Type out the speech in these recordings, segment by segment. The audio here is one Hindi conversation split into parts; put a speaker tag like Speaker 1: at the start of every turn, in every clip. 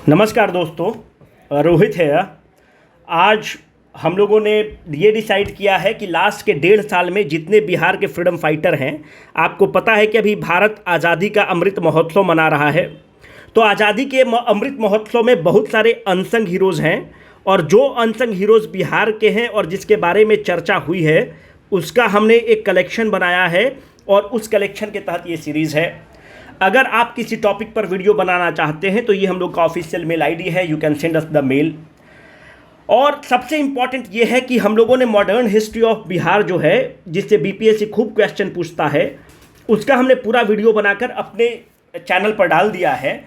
Speaker 1: नमस्कार दोस्तों, रोहित है। आज हम लोगों ने ये डिसाइड किया है कि लास्ट के 1.5 साल में जितने बिहार के फ्रीडम फाइटर हैं, आपको पता है कि अभी भारत आज़ादी का अमृत महोत्सव मना रहा है। तो आज़ादी के अमृत महोत्सव में बहुत सारे अनसंग हीरोज़ हैं, और जो अनसंग हीरोज़ बिहार के हैं और जिसके बारे में चर्चा हुई है, उसका हमने एक कलेक्शन बनाया है और उस कलेक्शन के तहत ये सीरीज़ है। अगर आप किसी टॉपिक पर वीडियो बनाना चाहते हैं तो ये हम लोग का ऑफिशियल मेल आईडी है, you can send us the mail. और सबसे इम्पॉर्टेंट ये है कि हम लोगों ने मॉडर्न हिस्ट्री ऑफ बिहार जो है, जिससे बीपीएससी खूब क्वेश्चन पूछता है, उसका हमने पूरा वीडियो बनाकर अपने चैनल पर डाल दिया है।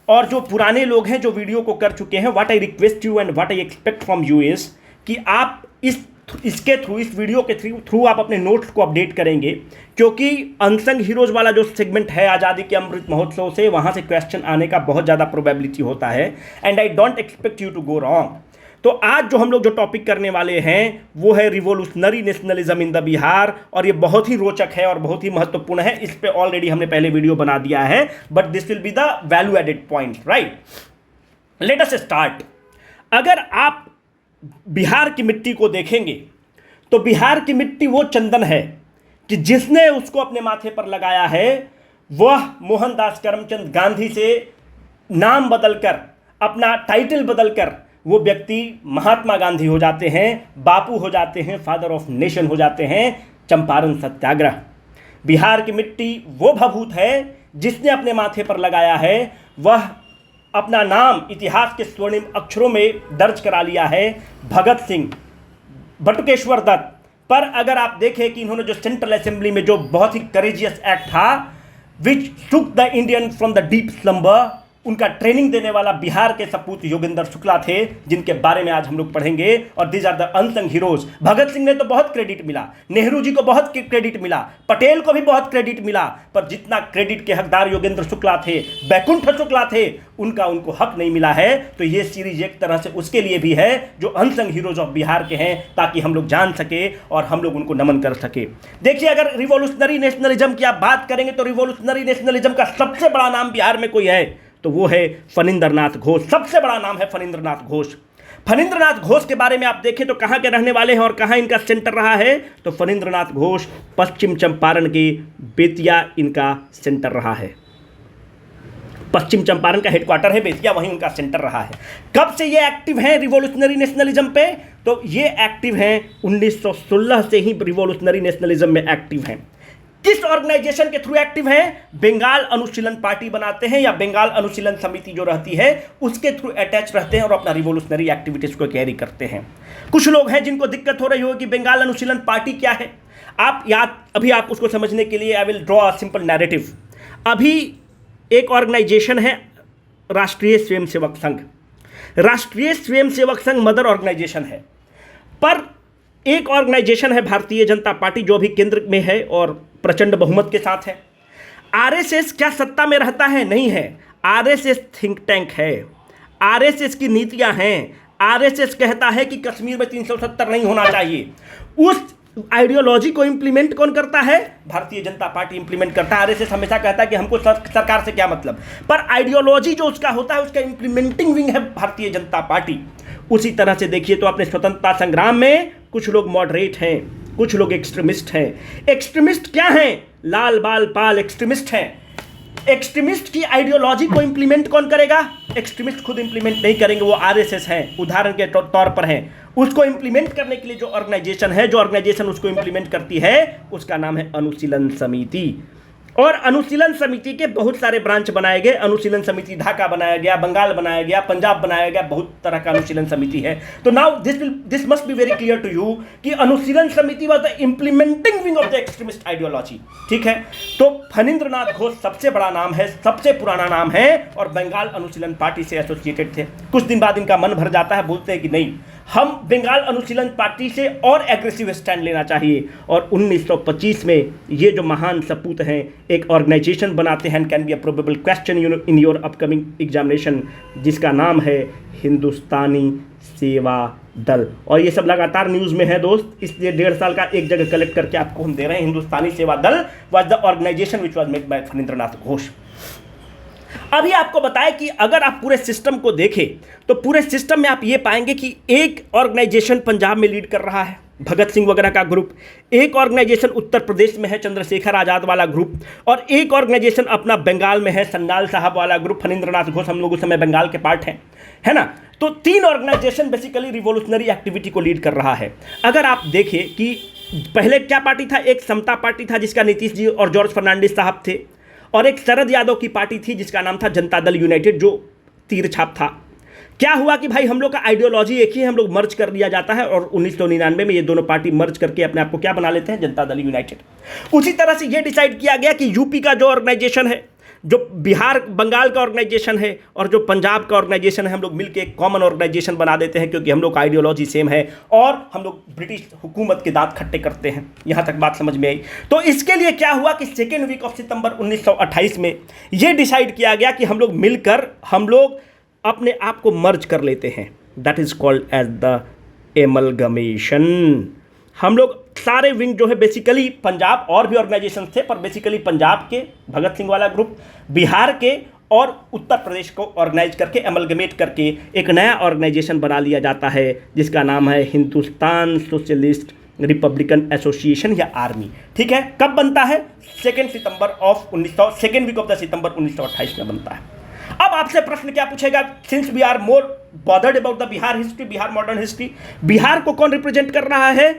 Speaker 1: और जो पुराने लोग हैं जो वीडियो को कर चुके हैं, what I request you and what I expect from you is कि आप इसके थ्रू, इस वीडियो के थ्रू आप अपने नोट्स को अपडेट करेंगे, क्योंकि अनसंग हीरोज़ वाला जो सेगमेंट है आज़ादी के अमृत महोत्सव से, वहाँ से क्वेश्चन आने का बहुत ज़्यादा प्रोबेबिलिटी होता है, and I don't expect you to go wrong. तो आज जो हम लोग जो टॉपिक करने वाले हैं वो है revolutionary nationalism in the Bihar, और ये बहुत ही रोचक है और बहुत ही महत्वपूर्ण है। इस पे ऑलरेडी हमने पहले वीडियो बना दिया है, but this will be the value added point, right. Let us start. अगर आप बिहार की मिट्टी को देखेंगे तो बिहार की मिट्टी वो चंदन है कि जिसने उसको अपने माथे पर लगाया है वह मोहनदास करमचंद गांधी से नाम बदलकर, अपना टाइटल बदलकर वो व्यक्ति महात्मा गांधी हो जाते हैं, बापू हो जाते हैं, फादर ऑफ नेशन हो जाते हैं। चंपारण सत्याग्रह। बिहार की मिट्टी वो भभूत है जिसने अपने माथे पर लगाया है, वह अपना नाम इतिहास के स्वर्णिम अक्षरों में दर्ज करा लिया है, भगत सिंह, बटुकेश्वर दत्त। पर अगर आप देखें कि इन्होंने जो सेंट्रल असेंबली में जो बहुत ही करेजियस एक्ट था, which shook the Indian from the deep slumber, उनका ट्रेनिंग देने वाला बिहार के सपूत योगेंद्र शुक्ला थे, जिनके बारे में आज हम लोग पढ़ेंगे। और these are the unsung heroes. Bhagat Singh ने तो बहुत क्रेडिट मिला, नेहरू जी को बहुत क्रेडिट मिला, पटेल को भी बहुत क्रेडिट मिला, पर जितना क्रेडिट के हकदार योगेंद्र शुक्ला थे, बैकुंठ शुक्ला थे, उनको हक नहीं मिला है। तो ये सीरीज एक तरह से उसके लिए भी है जो अनसंग हीरोज ऑफ बिहार के हैं, ताकि हम लोग जान सके और हम लोग उनको नमन कर सके। देखिए, अगर रिवोल्यूशनरी नेशनलिज्म की आप बात करेंगे तो रिवोल्यूशनरी नेशनलिज्म का सबसे बड़ा नाम बिहार में कोई है तो वो है फणींद्रनाथ घोष। सबसे बड़ा नाम है फणींद्रनाथ घोष। फणींद्रनाथ घोष के बारे में आप देखें तो कहाँ के रहने वाले हैं और कहाँ इनका सेंटर रहा है, तो फणींद्रनाथ घोष पश्चिम चंपारण के बेतिया इनका सेंटर रहा है। पश्चिम चंपारण का हेडक्वार्टर है बेतिया, वहीं उनका सेंटर रहा है। कब से ये एक्टिव हैं रिवॉल्यूशनरी नेशनलिज्म पे, तो ये एक्टिव हैं 1916 से ही रिवॉल्यूशनरी नेशनलिज्म में एक्टिव हैं। किस ऑर्गेनाइजेशन के थ्रू एक्टिव हैं? बंगाल अनुशीलन पार्टी बनाते हैं या बंगाल अनुशीलन समिति जो रहती है उसके थ्रू अटैच रहते हैं और अपना रिवॉल्यूशनरी एक्टिविटीज को कैरी करते हैं। कुछ लोग हैं जिनको दिक्कत हो रही होगी कि बंगाल अनुशीलन पार्टी क्या है। अभी आप उसको समझने के लिए I will draw a simple narrative. अभी एक ऑर्गेनाइजेशन है राष्ट्रीय स्वयंसेवक संघ। राष्ट्रीय स्वयंसेवक संघ मदर ऑर्गेनाइजेशन है, पर एक ऑर्गेनाइजेशन है भारतीय जनता पार्टी जो अभी केंद्र में है और प्रचंड बहुमत के साथ है। आरएसएस क्या सत्ता में रहता है? नहीं है। आरएसएस थिंक टैंक है, आरएसएस की नीतियां हैं। आरएसएस कहता है कि कश्मीर में 370 नहीं होना चाहिए। उस आइडियोलॉजी को इंप्लीमेंट कौन करता है? भारतीय जनता पार्टी इंप्लीमेंट करता है। आरएसएस हमेशा कहता है कि हमको सरकार से क्या मतलब, पर आइडियोलॉजी जो उसका होता है उसका इंप्लीमेंटिंग विंग है भारतीय जनता पार्टी। उसी तरह से देखिए तो अपने स्वतंत्रता संग्राम में कुछ लोग मॉडरेट हैं, कुछ लोग एक्सट्रीमिस्ट हैं। एक्सट्रीमिस्ट क्या हैं? लाल बाल पाल एक्सट्रीमिस्ट हैं। एक्सट्रीमिस्ट की आइडियोलॉजी को इंप्लीमेंट कौन करेगा? एक्सट्रीमिस्ट खुद इंप्लीमेंट नहीं करेंगे, वो आरएसएस हैं, उदाहरण के तौर पर हैं। उसको इंप्लीमेंट करने के लिए जो ऑर्गेनाइजेशन उसको इंप्लीमेंट करती है उसका नाम है अनुशीलन समिति। और अनुशीलन समिति के बहुत सारे ब्रांच बनाए गए। अनुशीलन समिति ढाका बनाया गया, बंगाल बनाया गया, पंजाब बनाया गया, बहुत तरह का अनुशीलन समिति है। तो now this must be very clear to you कि Anushilan Samiti was the implementing wing of the extremist ideology. ठीक है, तो फणींद्रनाथ घोष सबसे बड़ा नाम है, सबसे पुराना नाम है, और बंगाल अनुशीलन पार्टी से एसोसिएटेड थे। कुछ दिन बाद इनका मन भर जाता है, बोलते हैं कि नहीं, हम बंगाल अनुशीलन पार्टी से और एग्रेसिव स्टैंड लेना चाहिए। और 1925 में ये जो महान सपूत हैं एक ऑर्गेनाइजेशन बनाते हैं, can be a probable question in your upcoming examination, जिसका नाम है हिंदुस्तानी सेवा दल। और ये सब लगातार न्यूज़ में है दोस्त, इसलिए 1.5 साल का एक जगह कलेक्ट करके आपको हम दे रहे हैं। Hindustani Seva Dal was the organization which was made by Phanindranath Ghosh. अभी आपको बताया कि अगर आप पूरे सिस्टम को देखें तो पूरे सिस्टम में आप ये पाएंगे कि एक ऑर्गेनाइजेशन पंजाब में लीड कर रहा है, भगत सिंह वगैरह का ग्रुप। एक ऑर्गेनाइजेशन उत्तर प्रदेश में है, चंद्रशेखर आज़ाद वाला ग्रुप। और एक ऑर्गेनाइजेशन अपना बंगाल में है, सन्नाल साहब वाला ग्रुप, फणींद्रनाथ घोष, हम लोग उस समय बंगाल के पार्ट हैं, है ना। तो 3 ऑर्गेनाइजेशन बेसिकली रिवॉल्यूशनरी एक्टिविटी को लीड कर रहा है। अगर आप देखें कि पहले क्या पार्टी था, एक समता पार्टी था जिसका नीतीश जी और जॉर्ज फर्नांडिस साहब थे, और एक शरद यादव की पार्टी थी जिसका नाम था जनता दल यूनाइटेड, जो तीर छाप था। क्या हुआ कि भाई हम लोग का आइडियोलॉजी एक ही है, हम लोग मर्ज कर दिया जाता है, और 1999 में ये दोनों पार्टी मर्ज करके अपने आप को क्या बना लेते हैं, जनता दल यूनाइटेड। उसी तरह से ये डिसाइड किया गया कि यूपी का जो ऑर्गेनाइजेशन है, जो बिहार बंगाल का ऑर्गेनाइजेशन है, और जो पंजाब का ऑर्गेनाइजेशन है, हम लोग मिलकर एक कॉमन ऑर्गेनाइजेशन बना देते हैं, क्योंकि हम लोग का आइडियोलॉजी सेम है और हम लोग ब्रिटिश हुकूमत के दांत खट्टे करते हैं। यहां तक बात समझ में आई। तो इसके लिए क्या हुआ कि सेकेंड वीक ऑफ सितंबर 1928 में यह डिसाइड किया गया कि हम लोग मिलकर हम लोग अपने आप को मर्ज कर लेते हैं। That is called as the amalgamation. हम लोग सारे विंग जो है बेसिकली पंजाब, और भी ऑर्गेनाइजेशन थे पर बेसिकली पंजाब के भगत सिंह वाला ग्रुप, बिहार के और उत्तर प्रदेश को ऑर्गेनाइज करके एमलगमेट करके एक नया ऑर्गेनाइजेशन बना लिया जाता है जिसका नाम है हिंदुस्तान सोशलिस्ट रिपब्लिकन एसोसिएशन या आर्मी। ठीक है, कब बनता है? Second week of the September 1928 में बनता है। अब आपसे प्रश्न क्या पूछेगा, since we are more bothered about the Bihar history, Bihar modern history, Bihar को कौन रिप्रेजेंट कर रहा है?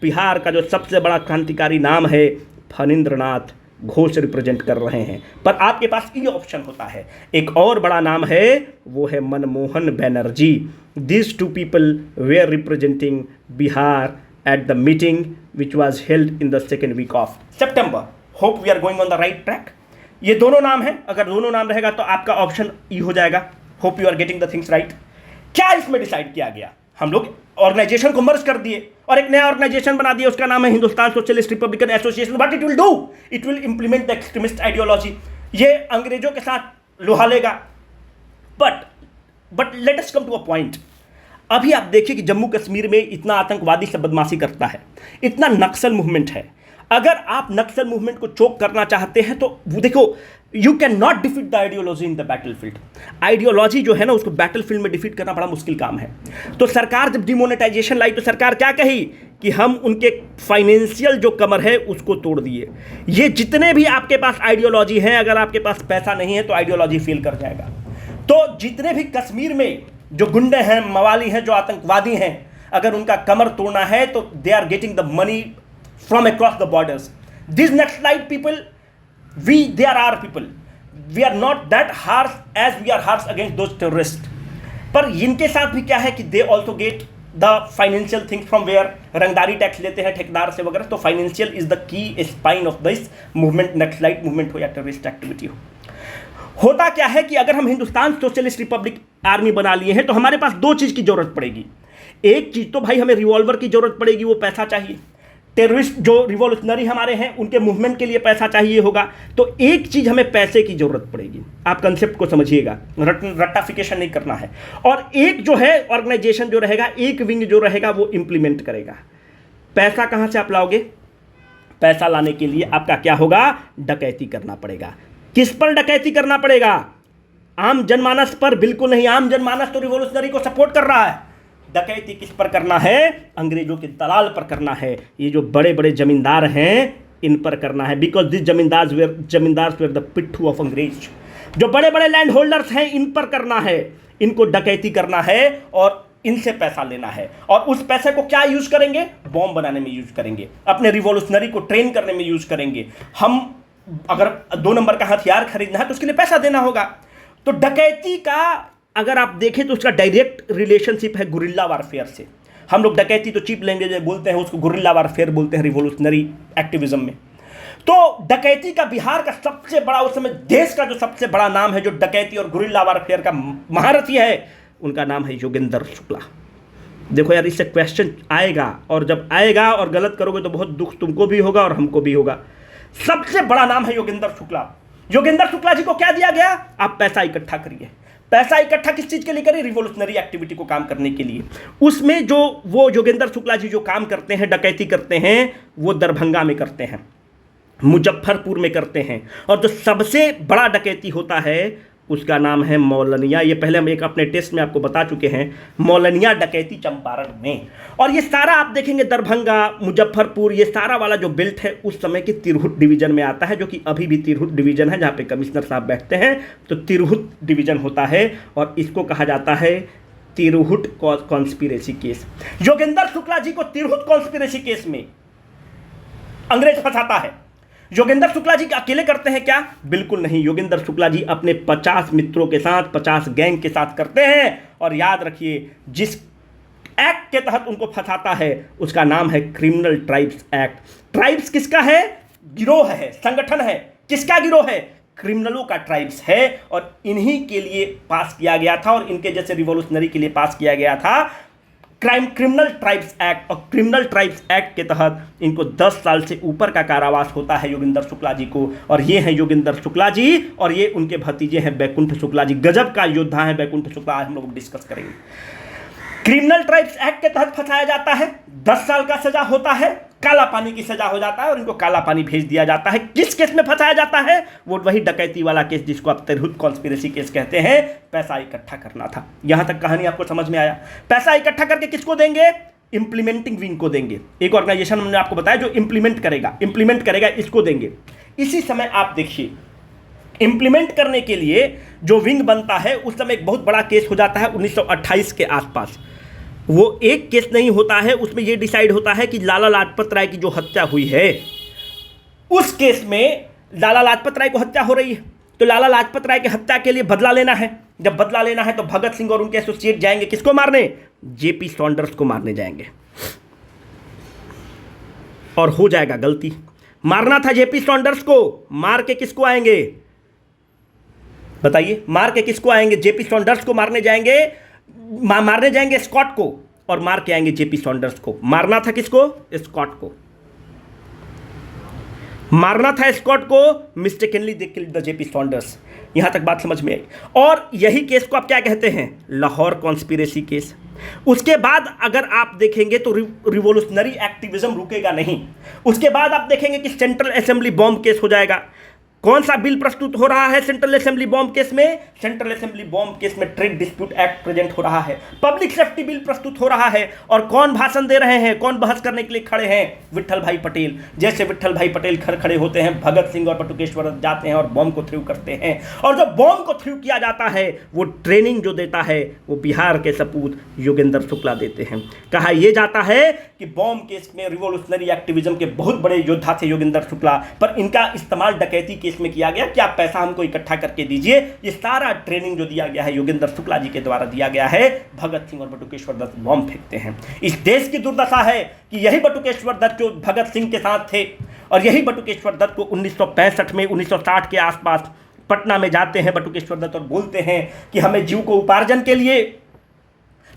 Speaker 1: बिहार का जो सबसे बड़ा क्रांतिकारी नाम है फणींद्रनाथ घोष रिप्रेजेंट कर रहे हैं। पर आपके पास ये ऑप्शन होता है, एक और बड़ा नाम है, वो है Manmohan Banerjee. This 2 people were representing Bihar at the meeting which was held in the second week of September. Hope we are going on the right track. ये दोनों नाम हैं, अगर दोनों नाम रहेगा तो आपका ऑप्शन ई हो जाएगा। Hope you are getting the things right. क्या इसमें डिसाइड किया गया? हम लोग ऑर्गेनाइजेशन को मर्ज कर दिए और एक नया ऑर्गेनाइजेशन बना दिया, उसका नाम है Hindustan Socialist Republican Association. What it will do? It will implement the extremist ideology. ये अंग्रेजों के साथ लोहा लेगा। But let us come to a point. अभी आप देखिए कि जम्मू कश्मीर में इतना आतंकवादी सब बदमाशी करता है, इतना नक्सल मूवमेंट है। अगर आप नक्सल मूवमेंट को चोक करना चाहते हैं तो देखो, you can not defeat the ideology in the battlefield. Ideology जो है ना, उसको बैटलफील्ड में डिफीट करना बड़ा मुश्किल काम है। तो सरकार जब डिमोनेटाइजेशन लाई तो सरकार क्या कही कि हम उनके फाइनेंशियल जो कमर है उसको तोड़ दिए। ये जितने भी आपके पास आइडियोलॉजी हैं, अगर आपके पास पैसा नहीं है तो आइडियोलॉजी फेल कर जाएगा। तो जितने भी कश्मीर में जो गुंडे हैं, मवाली हैं, जो आतंकवादी हैं, अगर उनका कमर तोड़ना है तो they are getting the money from across the borders. These Naxalite people, they are our people. We are not that harsh as we are harsh against those terrorists. पर इनके साथ भी क्या है कि they also get the financial things from where रंगदारी टैक्स लेते हैं ठेकेदार से वगैरह। तो financial is the key spine of this movement, naxalite movement हो या टेररिस्ट एक्टिविटी हो। होता क्या है कि अगर हम हिंदुस्तान सोशलिस्ट रिपब्लिक आर्मी बना लिए हैं तो हमारे पास 2 चीज़ की जरूरत पड़ेगी। एक चीज़ तो भाई हमें रिवॉल्वर की जरूरत पड़ेगी, वो पैसा चाहिए। टेररिस्ट जो रिवॉल्यूशनरी हमारे हैं उनके मूवमेंट के लिए पैसा चाहिए होगा। तो एक चीज़ हमें पैसे की जरूरत पड़ेगी। आप कंसेप्ट को समझिएगा, रट्टाफिकेशन नहीं करना है। और एक जो है ऑर्गेनाइजेशन जो रहेगा, एक विंग जो रहेगा वो इंप्लीमेंट करेगा। पैसा कहाँ से आप लाओगे? पैसा लाने के लिए आपका क्या होगा? डकैती करना पड़ेगा। किस पर डकैती करना पड़ेगा? आम जनमानस पर बिल्कुल नहीं। आम जनमानस तो रिवॉल्यूशनरी को सपोर्ट कर रहा है। डकैती किस पर करना है? अंग्रेजों के दलाल पर करना है। ये जो बड़े बड़े जमींदार हैं इन पर करना है। Because this zamindars were the पिट्ठू ऑफ अंग्रेज। जो बड़े बड़े लैंड होल्डर्स हैं इन पर करना है, इनको डकैती करना है और इनसे पैसा लेना है। और उस पैसे को क्या यूज करेंगे? बॉम्ब बनाने में यूज करेंगे, अपने रिवॉल्यूशनरी को ट्रेन करने में यूज करेंगे। हम अगर 2 नंबर का हथियार खरीदना है तो उसके लिए पैसा देना होगा। तो डकैती का अगर आप देखें तो उसका डायरेक्ट रिलेशनशिप है गुरिल्ला वारफेयर से। हम लोग डकैती तो चीप लैंग्वेज में बोलते हैं, उसको गुरिल्ला वारफेयर बोलते हैं रिवॉल्यूशनरी एक्टिविज्म में। तो डकैती का बिहार का सबसे बड़ा, उस समय देश का जो सबसे बड़ा नाम है जो डकैती और गुरिल्ला वारफेयर का महारथी है, उनका नाम है योगेंद्र शुक्ला। देखो यार, इससे क्वेश्चन आएगा और जब आएगा और गलत करोगे तो बहुत दुख तुमको भी होगा और हमको भी होगा। सबसे बड़ा नाम है योगेंद्र शुक्ला। योगेंद्र शुक्ला जी को क्या दिया गया? आप पैसा इकट्ठा करिए। पैसा इकट्ठा किस चीज के लिए करें? रिवॉल्यूशनरी एक्टिविटी को काम करने के लिए। उसमें जो वो योगेंद्र शुक्ला जी जो काम करते हैं, डकैती करते हैं, वो दरभंगा में करते हैं, मुजफ्फरपुर में करते हैं। और जो सबसे बड़ा डकैती होता है उसका नाम है मौलनिया। ये पहले हम एक अपने टेस्ट में आपको बता चुके हैं, मौलनिया डकैती चंपारण में। और ये सारा आप देखेंगे दरभंगा, मुजफ्फरपुर, ये सारा वाला जो बेल्ट है उस समय की तिरहुत डिवीजन में आता है, जो कि अभी भी तिरहुत डिवीजन है, जहाँ पे कमिश्नर साहब बैठते हैं तो तिरहुत डिवीजन होता है। और इसको कहा जाता है तिरहुत कॉन्स्पिरेसी केस। योगेंद्र शुक्ला जी को तिरहुत कॉन्स्पिरेसी केस में अंग्रेज फंसाता है। योगेंद्र शुक्ला जी अकेले करते हैं क्या? बिल्कुल नहीं। योगेंद्र शुक्ला जी अपने 50 मित्रों के साथ, 50 गैंग के साथ करते हैं। और याद रखिए, जिस एक्ट के तहत उनको फंसाता है उसका नाम है क्रिमिनल ट्राइब्स एक्ट। ट्राइब्स किसका है? गिरोह है, संगठन है। किसका गिरोह है? क्रिमिनलों का ट्राइब्स है। और इन्हीं के लिए पास किया गया था, और इनके जैसे रिवॉल्यूशनरी के लिए पास किया गया था क्रिमिनल ट्राइब्स एक्ट। और क्रिमिनल ट्राइब्स एक्ट के तहत इनको 10 साल से ऊपर का कारावास होता है योगेंद्र शुक्ला जी को। और ये हैं योगेंद्र शुक्ला जी, और ये उनके भतीजे हैं बैकुंठ शुक्ला जी। गजब का योद्धा है बैकुंठ शुक्ला, आज हम लोग डिस्कस करेंगे। क्रिमिनल ट्राइब्स एक्ट के तहत फंसाया जाता है, 10 साल का सजा होता है, काला पानी की सजा हो जाता है, और इनको काला पानी भेज दिया जाता है। किस केस में फंसाया जाता है? वो वही डकैती वाला केस जिसको आप तिरहुत कॉन्स्पिरेसी केस कहते हैं। पैसा इकट्ठा करना था। यहां तक कहानी आपको समझ में आया? पैसा इकट्ठा करके किसको देंगे? इंप्लीमेंटिंग विंग को देंगे। एक ऑर्गेनाइजेशन हमने आपको बताया जो इंप्लीमेंट करेगा, इसको देंगे। इसी समय आप देखिए, इंप्लीमेंट करने के लिए जो विंग बनता है उस समय एक बहुत बड़ा केस हो जाता है 1928 के आसपास। वो एक केस नहीं होता है, उसमें ये डिसाइड होता है कि लाला लाजपत राय की जो हत्या हुई है, उस केस में लाला लाजपत राय को हत्या हो रही है, तो लाला लाजपत राय की हत्या के लिए बदला लेना है। जब बदला लेना है तो भगत सिंह और उनके एसोसिएट जाएंगे किसको मारने? जेपी सॉन्डर्स को मारने जाएंगे। और हो जाएगा गलती। मारना था जेपी सॉन्डर्स को, मार के किसको आएंगे बताइए? मार के किसको आएंगे? जेपी सॉन्डर्स को मारने जाएंगे, मारने जाएंगे स्कॉट को, और मार के आएंगे जेपी सॉन्डर्स को। मारना था किसको? स्कॉट को। मारना था स्कॉट को, mistakenly they killed the JP Saunders. यहां तक बात समझ में आई। और यही केस को आप क्या कहते हैं? Lahore conspiracy case. उसके बाद अगर आप देखेंगे तो रिवॉल्यूशनरी एक्टिविज्म रुकेगा नहीं। उसके बाद आप देखेंगे कि सेंट्रल असेंबली बॉम्ब केस हो जाएगा। कौन सा बिल प्रस्तुत हो रहा है सेंट्रल असेंबली बॉम्ब केस में? सेंट्रल असेंबली बॉम्ब केस में ट्रेड डिस्प्यूट एक्ट प्रेजेंट हो रहा है, पब्लिक सेफ्टी बिल प्रस्तुत हो रहा है। और कौन भाषण दे रहे हैं, कौन बहस करने के लिए खड़े हैं? विट्ठल भाई पटेल। जैसे विट्ठल भाई पटेल खड़े होते हैं, भगत सिंह और बटुकेश्वर दत्त जाते हैं और बॉम्ब को थ्रू करते हैं। और जब बॉम्ब को थ्रू किया जाता है, वो ट्रेनिंग जो देता है वो बिहार के सपूत योगेंद्र शुक्ला देते हैं। कहा यह जाता है कि बॉम्ब केस में रिवॉल्यूशनरी एक्टिविज्म के बहुत बड़े योद्धा थे योगेंद्र शुक्ला, पर इनका इस्तेमाल डकैती केस में किया गया कि आप पैसा हमको इकट्ठा करके दीजिए। ये सारा ट्रेनिंग जो दिया गया है योगेंद्र शुक्ला जी के द्वारा दिया गया है। भगत सिंह और बटुकेश्वर दत्त बॉम्ब फेंकते हैं। इस देश की दुर्दशा है कि यही बटुकेश्वर दत्त जो भगत सिंह के साथ थे, और यही बटुकेश्वर दत्त को 1965 में, 1960 के आसपास पटना में जाते हैं बटुकेश्वर दत्त और बोलते हैं कि हमें जीव को उपार्जन के लिए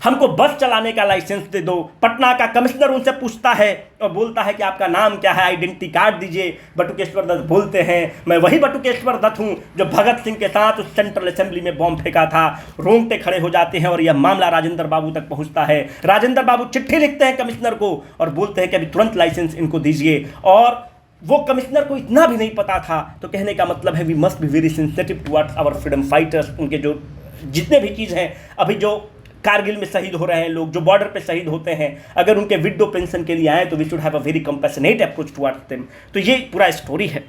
Speaker 1: हमको बस चलाने का लाइसेंस दे दो। पटना का कमिश्नर उनसे पूछता है और बोलता है कि आपका नाम क्या है, आइडेंटिटी कार्ड दीजिए। बटुकेश्वर दत्त बोलते हैं मैं वही बटुकेश्वर दत्त हूं जो भगत सिंह के साथ उस सेंट्रल असेंबली में बॉम्ब फेंका था। रोंगटे खड़े हो जाते हैं और यह मामला राजेंद्र बाबू तक पहुंचता है। राजेंद्र बाबू चिट्ठी लिखते हैं कमिश्नर को और बोलते हैं कि अभी तुरंत लाइसेंस इनको दीजिए। और वो कमिश्नर को इतना भी नहीं पता था। तो कहने का मतलब है we must be very sensitive towards our freedom fighters. उनके जो जितने भी चीज़ हैं, अभी जो कारगिल में शहीद हो रहे हैं लोग, जो बॉर्डर पे शहीद होते हैं, अगर उनके विडो पेंशन के लिए आए तो we should have a very compassionate approach towards them. तो ये पूरा स्टोरी है।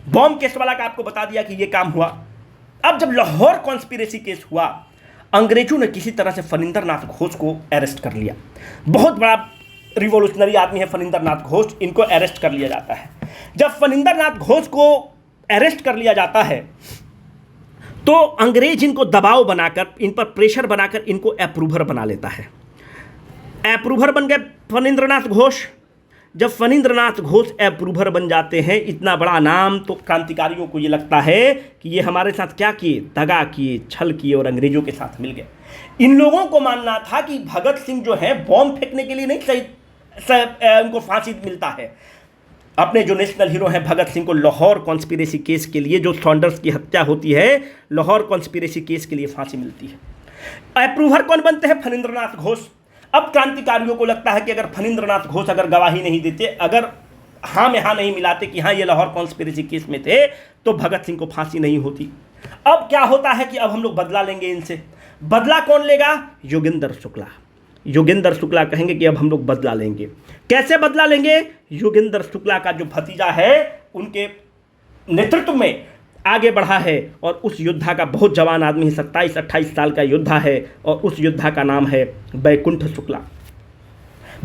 Speaker 1: बॉम्ब केस वाला का आपको बता दिया कि ये काम हुआ। अब जब लाहौर कॉन्स्पिरेसी केस हुआ, अंग्रेजों ने किसी तरह से फनिंदर नाथ घोष को अरेस्ट कर लिया। बहुत बड़ा रिवॉल्यूशनरी आदमी है फनिंदर नाथ घोष, इनको अरेस्ट कर लिया जाता है। जब फनिंदर नाथ घोष को अरेस्ट कर लिया जाता है तो अंग्रेज इनको दबाव बनाकर, इन पर प्रेशर बनाकर इनको अप्रूवर बना लेता है। अप्रूवर बन गए फणींद्रनाथ घोष। जब फणींद्रनाथ घोष अप्रूवर बन जाते हैं, इतना बड़ा नाम, तो क्रांतिकारियों को ये लगता है कि ये हमारे साथ क्या किए, दगा किए, छल किए और अंग्रेजों के साथ मिल गए। इन लोगों को मानना था कि भगत सिंह जो है बॉम्ब फेंकने के लिए नहीं सही उनको फांसी मिलता है। अपने जो नेशनल हीरो हैं भगत सिंह को लाहौर कॉन्स्पिरेसी केस के लिए, जो सॉन्डर्स की हत्या होती है, लाहौर कॉन्स्पिरेसी केस के लिए फांसी मिलती है। अप्रूवर कौन बनते हैं? फणींद्रनाथ घोष। अब क्रांतिकारियों को लगता है कि अगर फणींद्रनाथ घोष अगर गवाही नहीं देते, अगर हाँ में हाँ नहीं मिलाते कि हाँ ये लाहौर कॉन्स्पिरेसी केस में थे, तो भगत सिंह को फांसी नहीं होती। अब क्या होता है कि अब हम लोग बदला लेंगे इनसे। बदला कौन लेगा? योगेंद्र शुक्ला। योगेंद्र शुक्ला कहेंगे कि अब हम लोग बदला लेंगे। कैसे बदला लेंगे? योगेंद्र शुक्ला का जो भतीजा है उनके नेतृत्व में आगे बढ़ा है, और उस योद्धा का बहुत जवान आदमी है, 27-28 साल का योद्धा है, और उस योद्धा का नाम है बैकुंठ शुक्ला।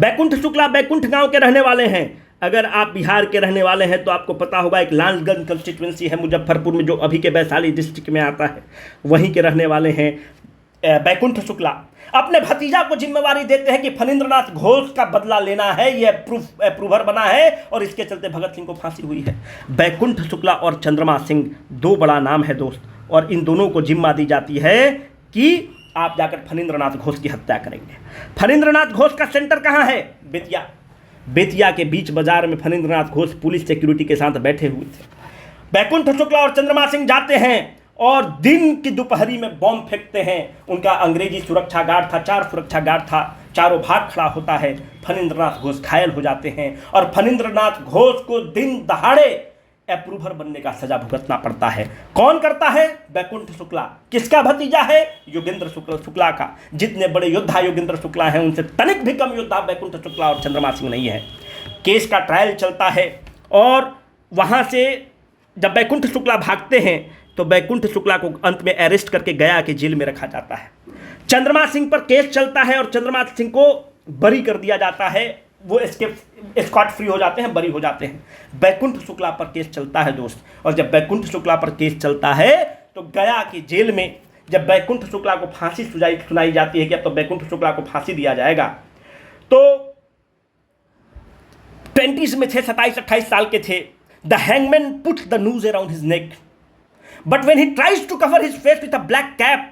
Speaker 1: बैकुंठ शुक्ला बैकुंठ गांव के रहने वाले हैं। अगर आप बिहार के रहने वाले हैं तो आपको पता होगा, एक लालगंज कंस्टिट्यूंसी है मुजफ्फरपुर में, जो अभी के वैशाली डिस्ट्रिक्ट में आता है, वहीं के रहने वाले हैं बैकुंठ शुक्ला। अपने भतीजा को जिम्मेवारी देते हैं कि फणींद्रनाथ घोष का बदला लेना है, ये अप्रूवर बना है, और इसके चलते भगत सिंह को फांसी हुई है। बैकुंठ शुक्ला और चंद्रमा सिंह, दो बड़ा नाम है दोस्त, और इन दोनों को जिम्मा दी जाती है कि आप जाकर फणींद्रनाथ घोष की हत्या करेंगे। फणींद्रनाथ घोष का सेंटर कहाँ है? बेतिया। बेतिया के बीच बाजार में फणींद्रनाथ घोष पुलिस सिक्योरिटी के साथ बैठे हुए थे। बैकुंठ शुक्ला और चंद्रमा सिंह जाते हैं और दिन की दोपहरी में बॉम्ब फेंकते हैं। उनका अंग्रेजी सुरक्षा गार्ड था, 4 सुरक्षा गार्ड था, चारों भाग खड़ा होता है। फणींद्रनाथ घोष घायल हो जाते हैं, और फणींद्रनाथ घोष को दिन दहाड़े अप्रूवर बनने का सजा भुगतना पड़ता है। कौन करता है? बैकुंठ शुक्ला। किसका भतीजा है? योगेंद्र शुक्ला का। जितने बड़े योद्धा योगेंद्र शुक्ला हैं, उनसे तनिक भी कम योद्धा बैकुंठ शुक्ला और चंद्रमा सिंह नहीं है। केस का ट्रायल चलता है, और वहां से जब बैकुंठ शुक्ला भागते हैं तो बैकुंठ शुक्ला को अंत में अरेस्ट करके गया के जेल में रखा जाता है। चंद्रमा सिंह पर केस चलता है, और चंद्रमा सिंह को बरी कर दिया जाता है। वो स्कॉट फ्री हो जाते हैं, बरी हो जाते हैं। बैकुंठ शुक्ला पर केस चलता है दोस्त, और जब बैकुंठ शुक्ला पर केस चलता है तो गया की जेल में जब बैकुंठ शुक्ला को फांसी सुनाई जाती है कि अब तो बैकुंठ शुक्ला को फांसी दिया जाएगा, तो 20s में थे, 27-28 साल के थे। The hangman puts the noose around his neck, but when he tries to cover his face with a black cap,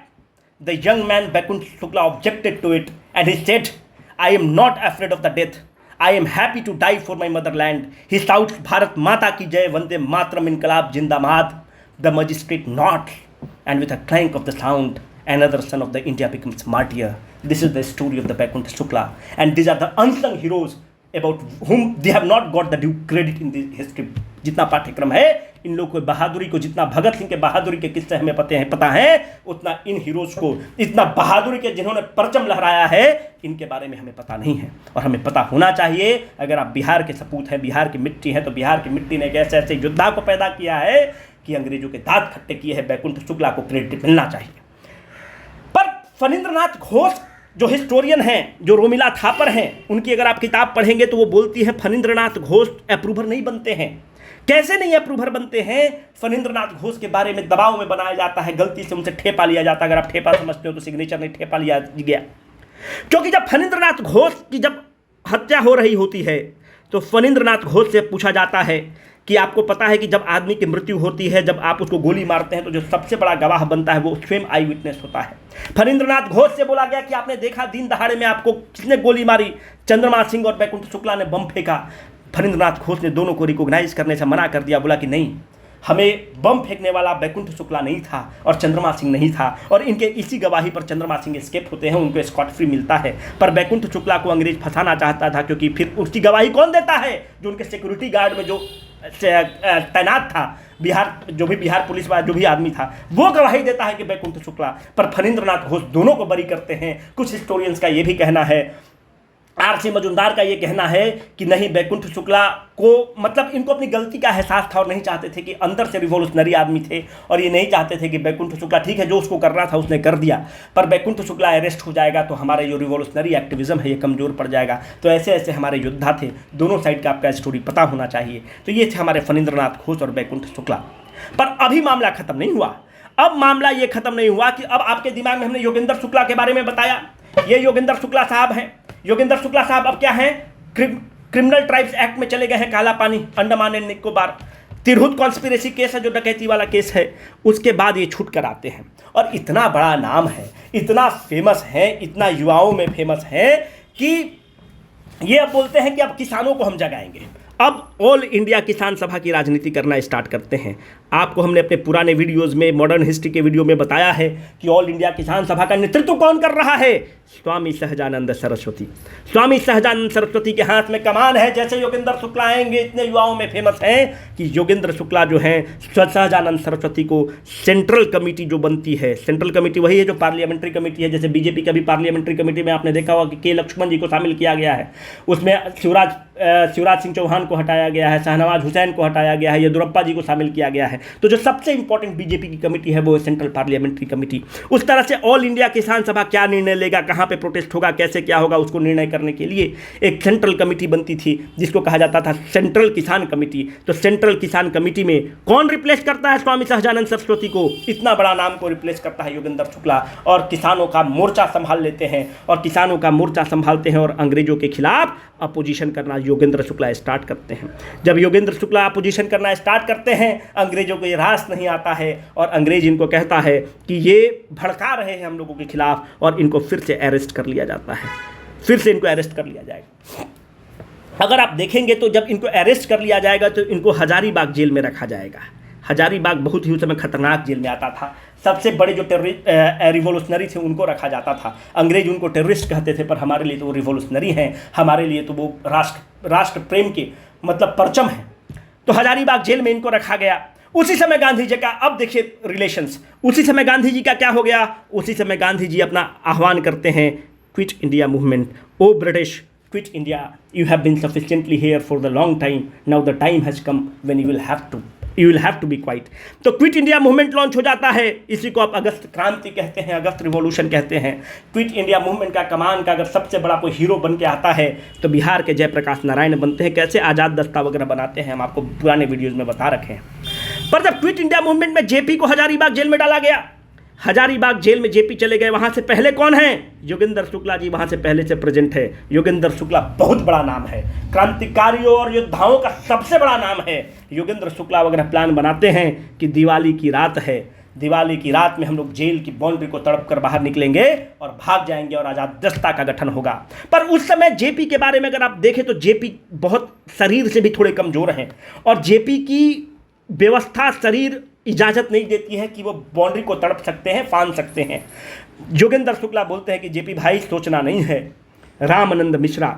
Speaker 1: the young man Baikunth Shukla objected to it, and he said, I am not afraid of the death. I am happy to die for my motherland. He shouts, Bharat माता की जय, वंदे मातरम, इनकलाब जिंदाबाद. The magistrate nods, and with a clank of the sound, another son of the India becomes martyr. This is the story of the Baikuntha Shukla, and these are the unsung heroes about whom they have not got the due credit in the history. जितना पाठ्यक्रम है इन लोगों को बहादुरी को, जितना भगत सिंह के बहादुरी के किस्से हमें पता है, उतना इन हीरोज को, इतना बहादुरी के जिन्होंने परचम लहराया है, इनके बारे में हमें पता नहीं है, और हमें पता होना चाहिए। अगर आप बिहार के सपूत हैं, बिहार की मिट्टी है, तो बिहार की मिट्टी ने एक ऐसे ऐसे योद्धा को पैदा किया है कि अंग्रेजों के दांत खट्टे किए हैं। बैकुंठ शुक्ला को क्रेडिट मिलना चाहिए। पर फणींद्रनाथ घोष जो हिस्टोरियन हैं, जो रोमिला थापर हैं, उनकी अगर आप किताब पढ़ेंगे तो वो बोलती है फणींद्रनाथ घोष अप्रूवर नहीं बनते हैं। कैसे नहीं अप्रूवर बनते हैं? फणींद्रनाथ घोष के बारे में दबाव में बनाया जाता है, गलती से उनसे ठेपा लिया जाता है। अगर आप ठेपा समझते हो तो सिग्नेचर नहीं, ठेपा लिया गया। क्योंकि जब फणींद्रनाथ घोष की जब हत्या हो रही होती है तो फणींद्रनाथ घोष से पूछा जाता है कि आपको पता है कि जब आदमी की मृत्यु होती है, जब आप उसको गोली मारते हैं, तो जो सबसे बड़ा गवाह बनता है वो स्वयं आई विटनेस होता है। फणींद्रनाथ घोष से बोला गया कि आपने देखा दिन दहाड़े में आपको किसने गोली मारी? चंद्रमा सिंह और बैकुंठ शुक्ला ने बम फेंका। फणींद्रनाथ घोष ने दोनों को रिकॉग्नाइज करने से मना कर दिया, बोला कि नहीं, हमें बम फेंकने वाला बैकुंठ शुक्ला नहीं था और चंद्रमा सिंह नहीं था, और इनके इसी गवाही पर चंद्रमा सिंह एस्केप होते हैं, उनको स्कॉट फ्री मिलता है। पर बैकुंठ शुक्ला को अंग्रेज फंसाना चाहता था, क्योंकि फिर उसकी गवाही कौन देता है? जो उनके सिक्योरिटी गार्ड में जो तैनात था, जो भी बिहार पुलिस वाला जो भी आदमी था, वो गवाही देता है कि बैकुंठ शुक्ला। पर फणींद्रनाथ घोष दोनों को बरी करते हैं। कुछ हिस्टोरियंस का ये भी कहना है, आर.सी. मजुमदार का ये कहना है कि नहीं, बैकुंठ शुक्ला को मतलब इनको अपनी गलती का एहसास था और नहीं चाहते थे कि अंदर से रिवॉल्यूशनरी आदमी थे, और ये नहीं चाहते थे कि बैकुंठ शुक्ला, ठीक है जो उसको करना था उसने कर दिया, पर बैकुंठ शुक्ला अरेस्ट हो जाएगा तो हमारे जो रिवॉल्यूशनरी एक्टिविज्म है ये कमज़ोर पड़ जाएगा। तो ऐसे ऐसे हमारे योद्धा थे। दोनों साइड का आपका स्टोरी पता होना चाहिए। तो ये थे हमारे फणींद्रनाथ घोष और बैकुंठ शुक्ला। पर अभी मामला खत्म नहीं हुआ। अब मामला ये खत्म नहीं हुआ कि अब आपके दिमाग में हमने योगेंद्र शुक्ला के बारे में बताया। ये योगेंद्र शुक्ला साहब हैं। योगेंद्र शुक्ला साहब अब क्या हैं? क्रिमिनल ट्राइब्स एक्ट में चले गए हैं, काला पानी, Andaman and Nicobar. Tirhut conspiracy case है, जो डकैती वाला केस है, उसके बाद ये छूट कर आते हैं। और इतना बड़ा नाम है, इतना फेमस है, इतना युवाओं में फेमस है कि ये अब बोलते हैं कि अब किसानों को हम जगाएंगे, अब ऑल इंडिया किसान सभा की राजनीति करना स्टार्ट करते हैं। आपको हमने अपने पुराने वीडियोस में, मॉडर्न हिस्ट्री के वीडियो में बताया है कि ऑल इंडिया किसान सभा का नेतृत्व कौन कर रहा है? स्वामी सहजानंद सरस्वती। स्वामी सहजानंद सरस्वती के हाथ में कमान है। जैसे योगेंद्र शुक्ला आएंगे, इतने युवाओं में फेमस हैं कि योगेंद्र शुक्ला जो हैं सहजानंद सरस्वती को सेंट्रल कमेटी जो बनती है, सेंट्रल कमेटी वही है जो पार्लियामेंट्री कमेटी है। जैसे बीजेपी का भी पार्लियामेंट्री कमेटी में आपने देखा होगा कि के लक्ष्मण जी को शामिल किया गया है, उसमें शिवराज सिंह चौहान को हटाया गया है, शाहनवाज हुसैन को हटाया गया है, येदुरप्पा जी को शामिल किया गया है। तो जो सबसे इंपॉर्टेंट बीजेपी की कमेटी है वो है सेंट्रल पार्लियामेंट्री कमेटी। उस तरह से ऑल इंडिया किसान सभा क्या निर्णय लेगा, कहाँ पे प्रोटेस्ट होगा, कैसे क्या होगा, उसको निर्णय करने के लिए एक सेंट्रल कमेटी बनती थी जिसको कहा जाता था सेंट्रल किसान कमेटी। तो सेंट्रल किसान कमेटी में कौन रिप्लेस करता है स्वामी सहजानंद सरस्वती को? इतना बड़ा नाम को रिप्लेस करता है योगेंद्र शुक्ला, और किसानों का मोर्चा संभाल लेते हैं, और किसानों का मोर्चा संभालते हैं और अंग्रेजों के खिलाफ अपोजिशन करना योगेंद्र शुक्ला स्टार्ट करते हैं। जब योगेंद्र शुक्ला अपोजिशन करना स्टार्ट करते हैं, अंग्रेजों को ये रास नहीं आता है और अंग्रेज इनको कहता है कि ये भड़का रहे हैं हम लोगों के खिलाफ, और इनको फिर से अरेस्ट कर लिया जाता है। फिर से इनको अरेस्ट कर लिया जाएगा। अगर आप देखेंगे तो जब इनको अरेस्ट कर लिया जाएगा तो इनको हजारीबाग जेल में रखा जाएगा। हजारीबाग बहुत ही उस समय खतरनाक जेल में आता था। सबसे बड़े जो रिवोल्यूशनरी थे उनको रखा जाता था। अंग्रेज उनको टेररिस्ट कहते थे, पर हमारे लिए तो वो रिवोल्यूशनरी हैं, हमारे लिए तो वो राष्ट्र प्रेम के मतलब परचम है। तो हजारीबाग जेल में इनको रखा गया। उसी समय गांधी जी का, अब देखिए रिलेशंस, उसी समय गांधी जी का क्या हो गया? उसी समय गांधी जी अपना आह्वान करते हैं, quit India movement. O British, quit India, you have been sufficiently here for the long time, now the time has come when you will have to be quiet। तो क्विट इंडिया मूवमेंट लॉन्च हो जाता है। इसी को आप अगस्त क्रांति कहते हैं, अगस्त रिवॉल्यूशन कहते हैं। क्विट इंडिया मूवमेंट का कमान का अगर सबसे बड़ा कोई हीरो बन के आता है तो बिहार के जयप्रकाश नारायण बनते हैं। कैसे आज़ाद दस्ता वगैरह बनाते हैं हम आपको पुराने वीडियोज़ में बता रखे हैं। पर जब क्विट इंडिया मूवमेंट में जेपी को हजारीबाग जेल में डाला गया, हजारीबाग जेल में जेपी चले गए, वहां से पहले कौन है? योगेंद्र शुक्ला जी वहां से पहले से प्रेजेंट है। योगेंद्र शुक्ला बहुत बड़ा नाम है, क्रांतिकारियों और योद्धाओं का सबसे बड़ा नाम है। योगेंद्र शुक्ला वगैरह प्लान बनाते हैं कि दिवाली की रात है, दिवाली की रात में हम लोग जेल की बाउंड्री को तड़प कर बाहर निकलेंगे और भाग जाएंगे और आज़ाद दस्ता का गठन होगा। पर उस समय जेपी के बारे में अगर आप देखें तो जेपी बहुत शरीर से भी थोड़े कमज़ोर हैं, और जेपी की व्यवस्था, शरीर इजाज़त नहीं देती है कि वो बाउंड्री को तड़प सकते हैं, फांद सकते हैं। योगेंद्र शुक्ला बोलते हैं कि जेपी भाई सोचना नहीं है। रामानंद मिश्रा,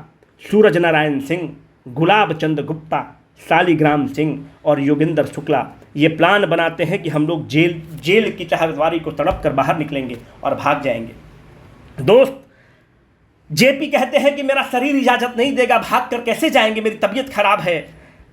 Speaker 1: सूरज नारायण सिंह, गुलाब चंद गुप्ता, शालिग्राम सिंह और योगेंद्र शुक्ला ये प्लान बनाते हैं कि हम लोग जेल की चारदीवारी को तड़प कर बाहर निकलेंगे और भाग जाएंगे। दोस्त, जेपी कहते हैं कि मेरा शरीर इजाज़त नहीं देगा, भाग कर कैसे जाएंगे, मेरी तबीयत खराब है।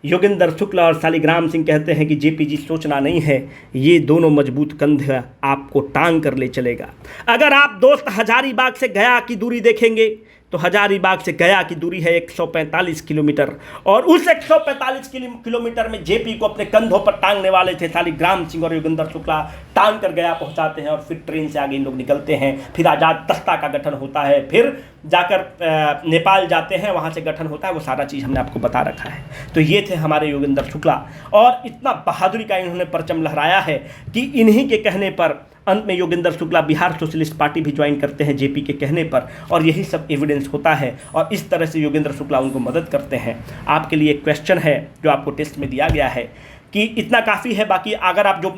Speaker 1: योगेंद्र शुक्ला और शालिग्राम सिंह कहते हैं कि जेपी जी सोचना नहीं है, ये दोनों मजबूत कंधे आपको टांग कर ले चलेगा। अगर आप दोस्त हजारीबाग से गया की दूरी देखेंगे तो हजारीबाग से गया की दूरी है 145 किलोमीटर, और उस 145 किलोमीटर में जेपी को अपने कंधों पर टांगने वाले थे शालिग्राम सिंह और योगेंद्र शुक्ला। टांग कर गया पहुंचाते हैं और फिर ट्रेन से आगे इन लोग निकलते हैं। फिर आज़ाद दस्ता का गठन होता है, फिर जाकर नेपाल जाते हैं, वहाँ से गठन होता है। वो सारा चीज़ हमने आपको बता रखा है। तो ये थे हमारे योगेंद्र शुक्ला, और इतना बहादुरी का इन्होंने परचम लहराया है कि इन्हीं के कहने पर अंत में योगेंद्र शुक्ला बिहार सोशलिस्ट पार्टी भी ज्वाइन करते हैं जेपी के कहने पर, और यही सब एविडेंस होता है। और इस तरह से योगेंद्र शुक्ला उनको मदद करते हैं। आपके लिए एक क्वेश्चन है जो आपको टेस्ट में दिया गया है कि इतना काफ़ी है। बाकी अगर आप जो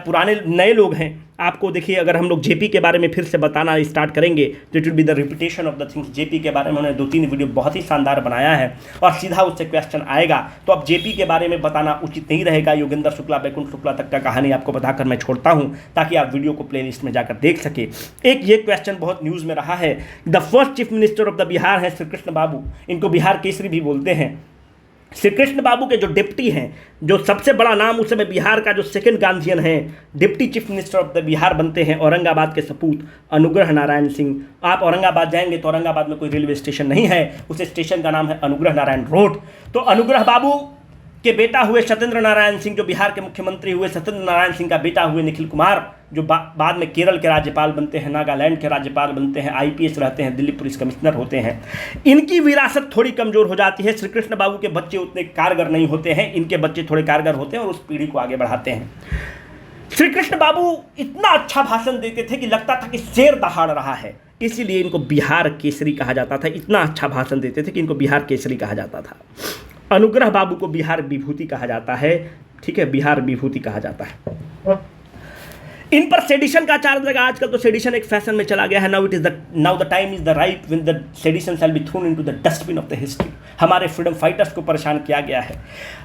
Speaker 1: पुराने नए लोग हैं, आपको देखिए, अगर हम लोग जेपी के बारे में फिर से बताना स्टार्ट करेंगे तो it will be the repetition of the things. JP के बारे में उन्होंने 2-3 वीडियो बहुत ही शानदार बनाया है, और सीधा उससे क्वेश्चन आएगा। तो अब जेपी के बारे में बताना उचित नहीं रहेगा। योगेंद्र शुक्ला, बैकुंठ शुक्ला तक का कहानी आपको बताकर मैं छोड़ता हूँ, ताकि आप वीडियो को प्लेलिस्ट में जाकर देख सके। एक ये क्वेश्चन बहुत न्यूज़ में रहा है। The first chief minister of the Bihar है श्री कृष्ण बाबू, इनको बिहार केसरी भी बोलते हैं। श्री कृष्ण बाबू के जो डिप्टी हैं, जो सबसे बड़ा नाम उस समय बिहार का जो सेकंड गांधीयन है, deputy chief minister of the Bihar बनते हैं औरंगाबाद के सपूत अनुग्रह नारायण सिंह। आप औरंगाबाद जाएंगे तो औरंगाबाद में कोई रेलवे स्टेशन नहीं है, उस स्टेशन का नाम है अनुग्रह नारायण रोड। तो अनुग्रह बाबू के बेटा हुए सत्येंद्र नारायण सिंह, जो बिहार के मुख्यमंत्री हुए। सत्येंद्र नारायण सिंह का बेटा हुए निखिल कुमार, जो बाद में केरल के राज्यपाल बनते हैं, नागालैंड के राज्यपाल बनते हैं, IPS रहते हैं, दिल्ली पुलिस कमिश्नर होते हैं। इनकी विरासत थोड़ी कमज़ोर हो जाती है। श्री कृष्ण बाबू के बच्चे उतने कारगर नहीं होते हैं, इनके बच्चे थोड़े कारगर होते हैं और उस पीढ़ी को आगे बढ़ाते हैं। श्री कृष्ण बाबू इतना अच्छा भाषण देते थे कि लगता था कि शेर दहाड़ रहा है, इसीलिए इनको बिहार केसरी कहा जाता था। इतना अच्छा भाषण देते थे कि इनको बिहार केसरी कहा जाता था। अनुग्रह बाबू को बिहार विभूति कहा जाता है, ठीक है, बिहार विभूति कहा जाता है। इन पर सेडिशन का चार्ज लगा। आजकल तो सेडिशन एक फैशन में चला गया है। Now the time is the right when the sedition shall be thrown into the dustbin of the history. हमारे फ्रीडम फाइटर्स को परेशान किया गया है।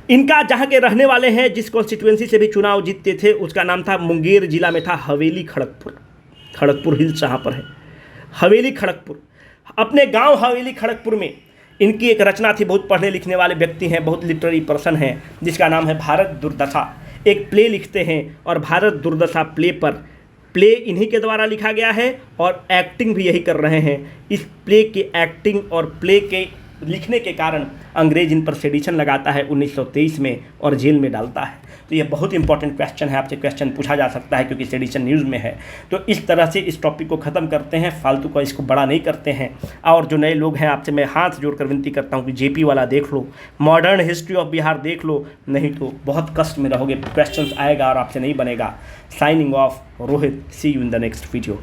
Speaker 1: इनका जहाँ के रहने वाले हैं, जिस कॉन्स्टिट्यूएंसी से भी चुनाव जीतते थे, उसका नाम था, मुंगेर जिला में था, हवेली खड़गपुर। खड़गपुर हिल्स जहाँ पर है, हवेली खड़गपुर। अपने गाँव हवेली खड़गपुर में इनकी एक रचना थी। बहुत पढ़ने लिखने वाले व्यक्ति हैं, बहुत लिटरेरी पर्सन हैं, जिसका नाम है भारत दुर्दशा। एक प्ले लिखते हैं और भारत दुर्दशा प्ले इन्हीं के द्वारा लिखा गया है और एक्टिंग भी यही कर रहे हैं। इस प्ले के एक्टिंग और प्ले के लिखने के कारण अंग्रेज इन पर सेडिशन लगाता है 1923 में और जेल में डालता है। तो ये बहुत इंपॉर्टेंट क्वेश्चन है, आपसे क्वेश्चन पूछा जा सकता है क्योंकि सेडिशन न्यूज़ में है। तो इस तरह से इस टॉपिक को ख़त्म करते हैं, फालतू का इसको बड़ा नहीं करते हैं। और जो नए लोग हैं, आपसे मैं हाथ जोड़कर विनती करता हूँ कि जेपी वाला देख लो, मॉडर्न हिस्ट्री ऑफ बिहार देख लो, नहीं तो बहुत कष्ट में रहोगे। क्वेश्चन आएगा और आपसे नहीं बनेगा। Signing off, Rohit. See you in the next video.